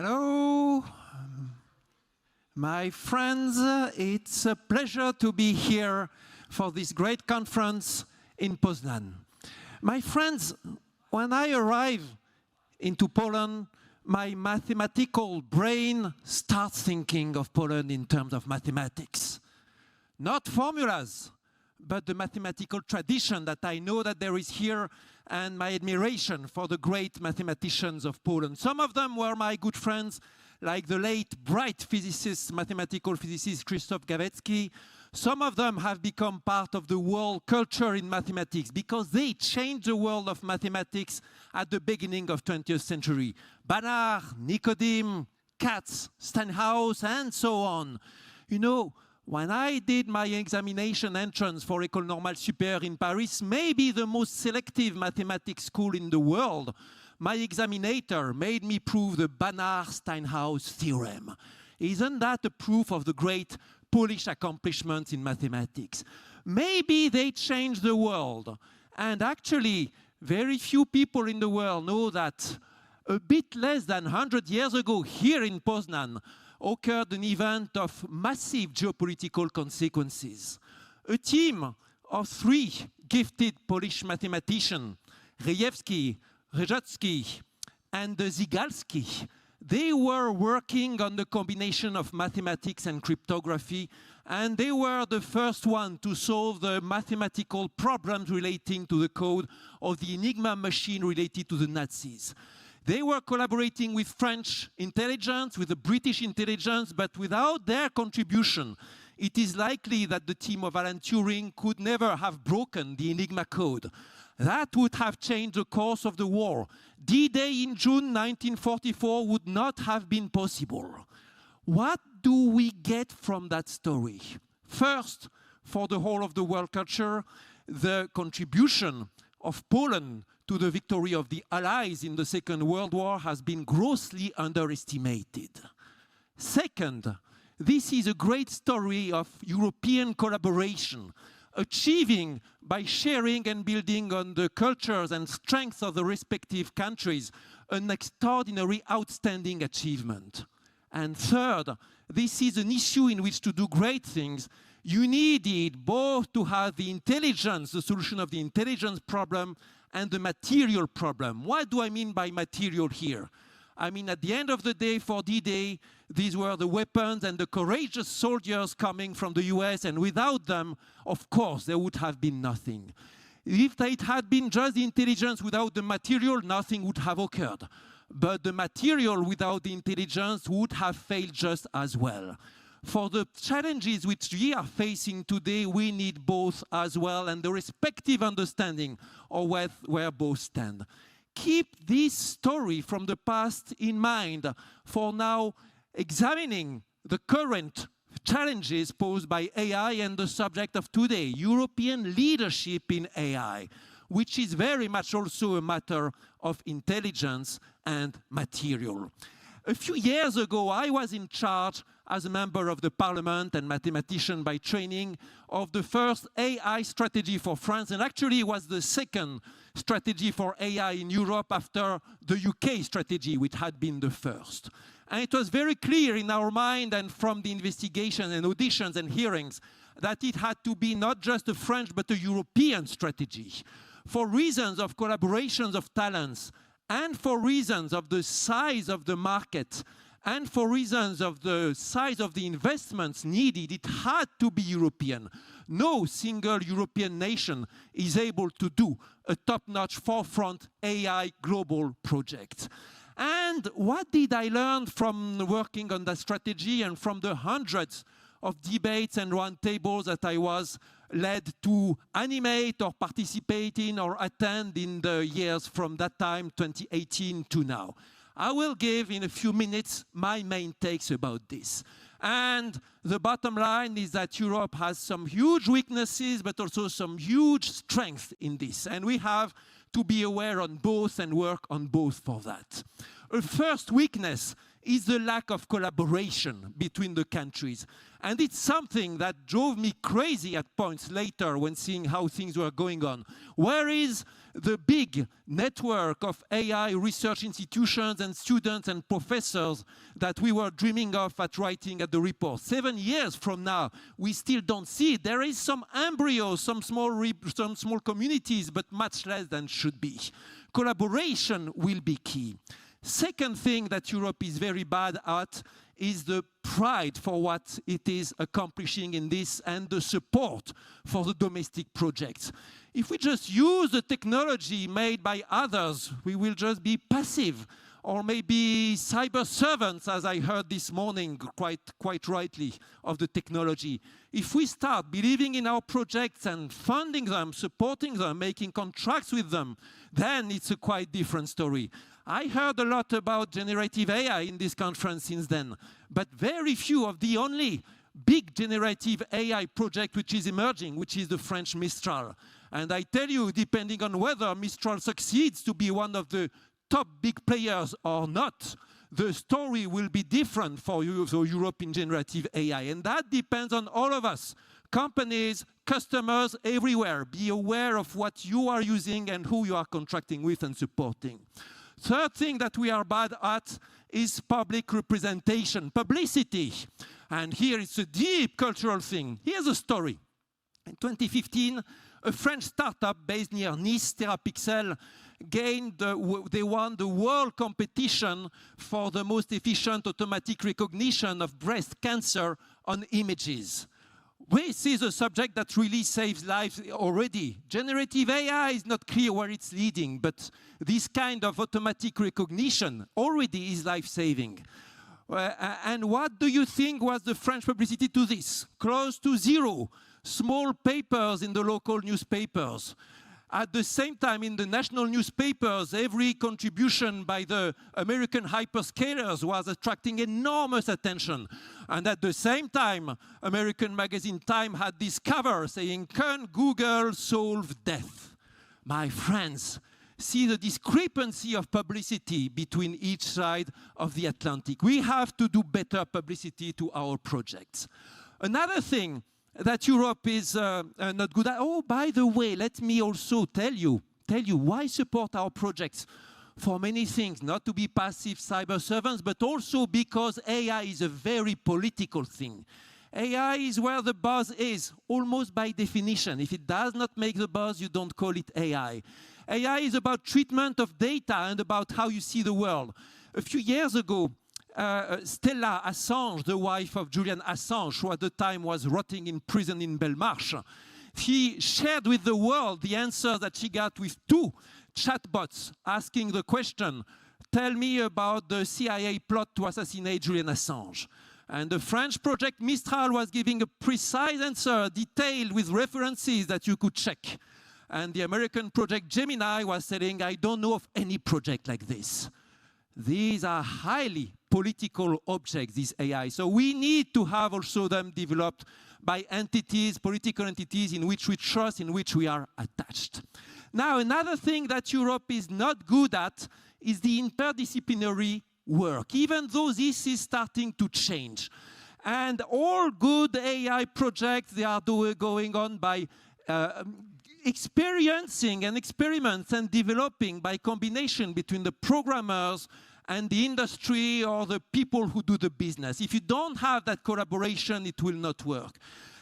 Hello, my friends. It's a pleasure to be here for this great conference in Poznan. My friends, when I arrive into Poland, my mathematical brain starts thinking of Poland in terms of mathematics. Not formulas, but the mathematical tradition that I know that there is here, and my admiration for the great mathematicians of Poland. Some of them were my good friends, like the late bright physicist, mathematical physicist Krzysztof Gawecki. Some of them have become part of the world culture in mathematics because they changed the world of mathematics at the beginning of 20th century. Banach, Nicodim, Katz, Steinhaus, and so on. You know, when I did my examination entrance for École Normale Supérieure in Paris, maybe the most selective mathematics school in the world, my examinator made me prove the Banach-Steinhaus theorem. Isn't that a proof of the great Polish accomplishments in mathematics? Maybe they changed the world. And actually, very few people in the world know that a bit less than 100 years ago, here in Poznan, occurred an event of massive geopolitical consequences. A team of three gifted Polish mathematicians, Rejewski, Rejewski, and Zygalski, they were working on the combination of mathematics and cryptography, and they were the first one to solve the mathematical problems relating to the code of the Enigma machine related to the Nazis. They were collaborating with French intelligence, with the British intelligence, but without their contribution, it is likely that the team of Alan Turing could never have broken the Enigma code. That would have changed the course of the war. D-Day in June 1944 would not have been possible. What do we get from that story? First, for the whole of the world culture, the contribution of Poland to the victory of the Allies in the Second World War has been grossly underestimated. Second, this is a great story of European collaboration, achieving by sharing and building on the cultures and strengths of the respective countries an extraordinary, outstanding achievement. And third, this is an issue in which to do great things, you needed both to have the intelligence, the solution of the intelligence problem, and the material problem. What do I mean by material here? I mean, at the end of the day, for D-Day, these were the weapons and the courageous soldiers coming from the US, and without them, of course, there would have been nothing. If it had been just the intelligence without the material, nothing would have occurred. But the material without the intelligence would have failed just as well. For the challenges which we are facing today, we need both as well, and the respective understanding of where both stand. Keep this story from the past in mind for now examining the current challenges posed by AI and the subject of today, European leadership in AI, which is very much also a matter of intelligence and material. A few years ago, I was in charge as a member of the parliament and mathematician by training of the first AI strategy for France, and actually it was the second strategy for AI in Europe after the UK strategy, which had been the first. And it was very clear in our mind and from the investigation and auditions and hearings that it had to be not just a French but a European strategy. For reasons of collaborations of talents, and for reasons of the size of the market, and for reasons of the size of the investments needed, it had to be European. No single European nation is able to do a top-notch forefront AI global project. And what did I learn from working on that strategy and from the hundreds of debates and roundtables that I was led to animate or participate in or attend in the years from that time, 2018 to now? I will give in a few minutes my main takes about this. And the bottom line is that Europe has some huge weaknesses, but also some huge strengths in this. And we have to be aware on both and work on both for that. A first weakness is the lack of collaboration between the countries. And it's something that drove me crazy at points later when seeing how things were going on. Where is the big network of AI research institutions and students and professors that we were dreaming of at writing at the report? 7 years from now, we still don't see it. There is some embryos, some small communities, but much less than should be. Collaboration will be key. Second thing that Europe is very bad at is the pride for what it is accomplishing in this and the support for the domestic projects. If we just use the technology made by others, we will just be passive, or maybe cyber servants, as I heard this morning quite rightly, of the technology. If we start believing in our projects and funding them, supporting them, making contracts with them, then it's a quite different story. I heard a lot about generative AI in this conference since then, but very few of the only big generative AI project which is emerging, which is the French Mistral. And I tell you, depending on whether Mistral succeeds to be one of the top big players or not, the story will be different for Europe in generative AI. And that depends on all of us. Companies, customers, everywhere. Be aware of what you are using and who you are contracting with and supporting. Third thing that we are bad at is public representation, publicity. And here it's a deep cultural thing. Here's a story. In 2015, a French startup based near Nice, Therapixel, they won the world competition for the most efficient automatic recognition of breast cancer on images. This is a subject that really saves lives already. Generative AI is not clear where it's leading, but this kind of automatic recognition already is life-saving. And what do you think was the French publicity to this? Close to zero. Small papers in the local newspapers. At the same time, in the national newspapers, every contribution by the American hyperscalers was attracting enormous attention. And at the same time, American magazine Time had this cover saying, "Can Google solve death?" My friends, see the discrepancy of publicity between each side of the Atlantic. We have to do better publicity to our projects. Another thing that Europe is not good at. Oh, by the way, let me also tell you why support our projects. For many things, not to be passive cyber servants, but also because AI is a very political thing. AI is where the buzz is, almost by definition. If it does not make the buzz, you don't call it AI. AI is about treatment of data and about how you see the world. A few years ago, Stella Assange, the wife of Julian Assange, who at the time was rotting in prison in Belmarsh, she shared with the world the answer that she got with 2 chatbots asking the question, "Tell me about the CIA plot to assassinate Julian Assange." And the French project Mistral was giving a precise answer, detailed with references that you could check. And the American project Gemini was saying, "I don't know of any project like this." These are highly political objects, these AI. So we need to have also them developed by entities, political entities in which we trust, in which we are attached. Now, another thing that Europe is not good at is the interdisciplinary work, even though this is starting to change. And all good AI projects, they are going on by experiencing and experiments and developing by combination between the programmers and the industry or the people who do the business. If you don't have that collaboration, it will not work.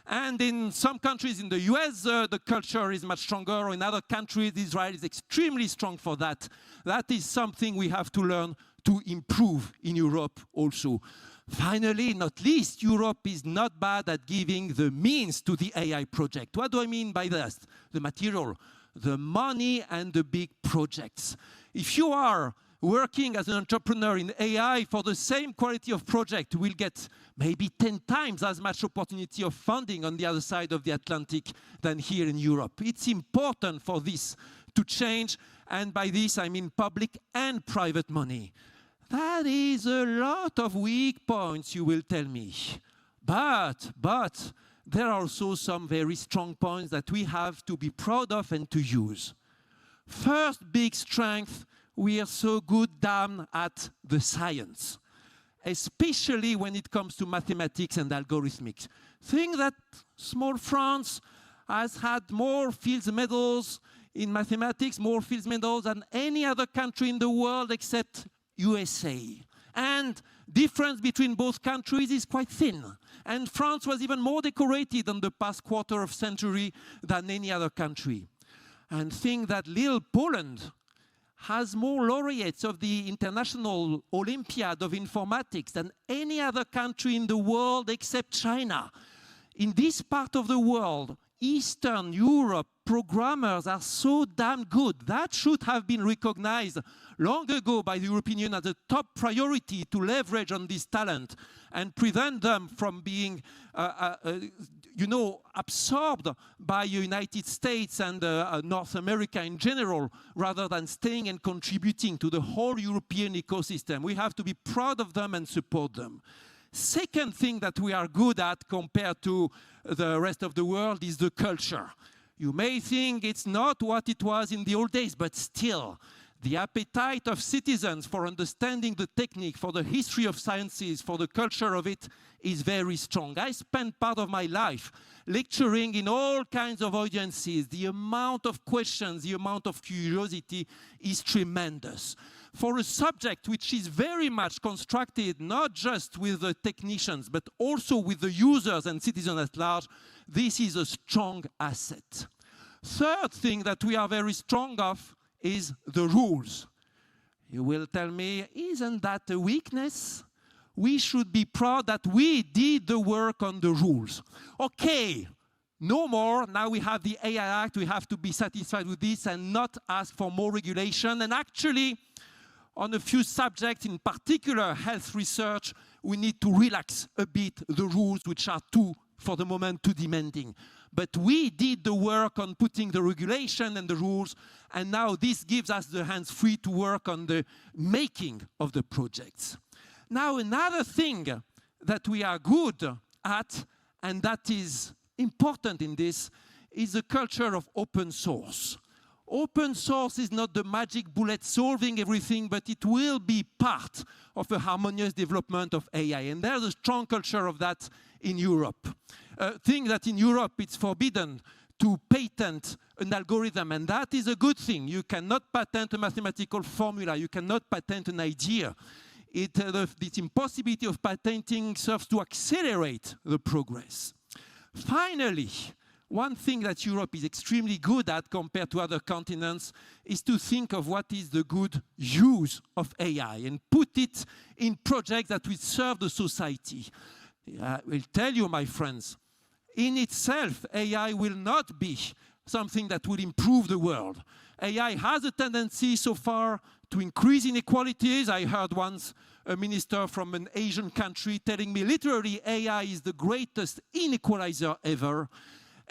And in some countries, in the US, the culture is much stronger. In other countries, Israel is extremely strong for that. That is something we have to learn to improve in Europe also. Finally, not least, Europe is not bad at giving the means to the AI project. What do I mean by that? The material, the money, and the big projects. If you are working as an entrepreneur in AI for the same quality of project, you will get maybe 10 times as much opportunity of funding on the other side of the Atlantic than here in Europe. It's important for this to change, and by this I mean public and private money. That is a lot of weak points, you will tell me. But there are also some very strong points that we have to be proud of and to use. First big strength, we are so good down at the science. especially when it comes to mathematics and algorithmics. Think that small France has had more Fields medals in mathematics, more Fields medals than any other country in the world except USA. And difference between both countries is quite thin. And France was even more decorated in the past quarter of century than any other country. And think that little Poland has more laureates of the International Olympiad of Informatics than any other country in the world except China. In this part of the world, Eastern Europe, programmers are so damn good. That should have been recognized long ago by the European Union as a top priority to leverage on this talent and prevent them from being absorbed by the United States and North America in general, rather than staying and contributing to the whole European ecosystem. We have to be proud of them and support them. Second thing that we are good at compared to the rest of the world is the culture. You may think it's not what it was in the old days, but still, the appetite of citizens for understanding the technique, for the history of sciences, for the culture of it is very strong. I spent part of my life lecturing in all kinds of audiences. The amount of questions, the amount of curiosity is tremendous. For a subject which is very much constructed not just with the technicians, but also with the users and citizens at large, this is a strong asset. Third thing that we are very strong of is the rules. You will tell me, isn't that a weakness? We should be proud that we did the work on the rules. Okay, no more. Now we have the AI Act. We have to be satisfied with this and not ask for more regulation. And actually, on a few subjects, in particular health research, we need to relax a bit the rules, which are for the moment, too demanding. But we did the work on putting the regulation and the rules, and now this gives us the hands free to work on the making of the projects. Now, another thing that we are good at, and that is important in this, is the culture of open source. Open source is not the magic bullet solving everything, but it will be part of a harmonious development of AI. And there's a strong culture of that in Europe. Think that in Europe it's forbidden to patent an algorithm, and that is a good thing. You cannot patent a mathematical formula. You cannot patent an idea. This impossibility of patenting serves to accelerate the progress. Finally, one thing that Europe is extremely good at compared to other continents is to think of what is the good use of AI and put it in projects that will serve the society. I will tell you, my friends, in itself, AI will not be something that will improve the world. AI has a tendency so far to increase inequalities. I heard once a minister from an Asian country telling me literally AI is the greatest inequalizer ever.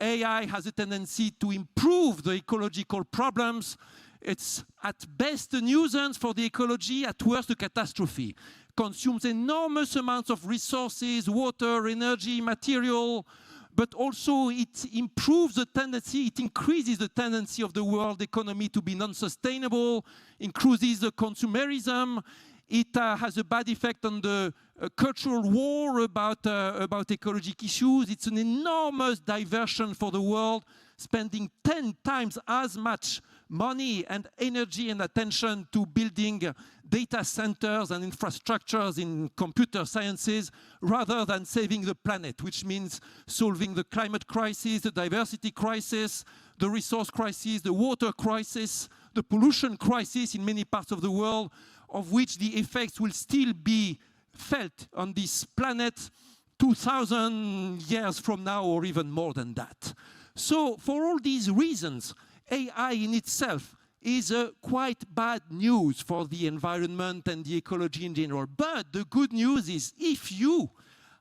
AI has a tendency to improve the ecological problems. It's at best a nuisance for the ecology, at worst a catastrophe. Consumes enormous amounts of resources, water, energy, material, but also it improves the tendency, it increases the tendency of the world economy to be non-sustainable, increases the consumerism. It has a bad effect on the cultural war about ecological issues. It's an enormous diversion for the world, spending 10 times as much money and energy and attention to building data centers and infrastructures in computer sciences rather than saving the planet, which means solving the climate crisis, the diversity crisis, the resource crisis, the water crisis, the pollution crisis in many parts of the world, of which the effects will still be felt on this planet 2,000 years from now or even more than that. So for all these reasons, AI in itself is quite bad news for the environment and the ecology in general. But the good news is if you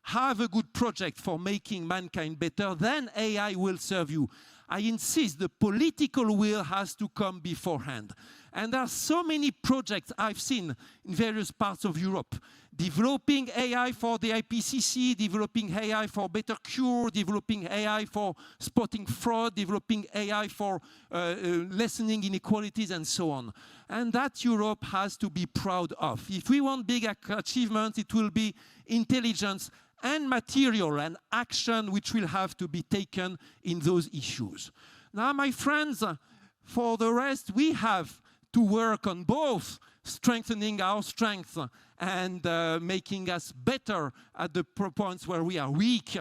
have a good project for making mankind better, then AI will serve you. I insist, the political will has to come beforehand. And there are so many projects I've seen in various parts of Europe, developing AI for the IPCC, developing AI for better cure, developing AI for spotting fraud, developing AI for lessening inequalities, and so on. And that Europe has to be proud of. If we want big achievements, it will be intelligence and material and action which will have to be taken in those issues. Now, my friends, for the rest, we have to work on both strengthening our strengths and making us better at the points where we are weak.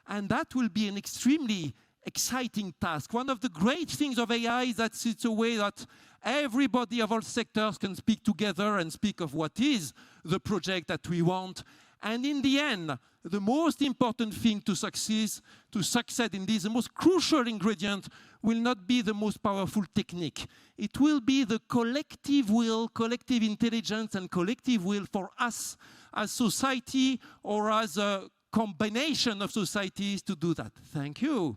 And that will be an extremely exciting task. One of the great things of AI is that it's a way that everybody of all sectors can speak together and speak of what is the project that we want. And in the end, the most important thing to succeed in this, the most crucial ingredient, will not be the most powerful technique. It will be the collective will, collective intelligence, and collective will for us as society or as a combination of societies to do that. Thank you.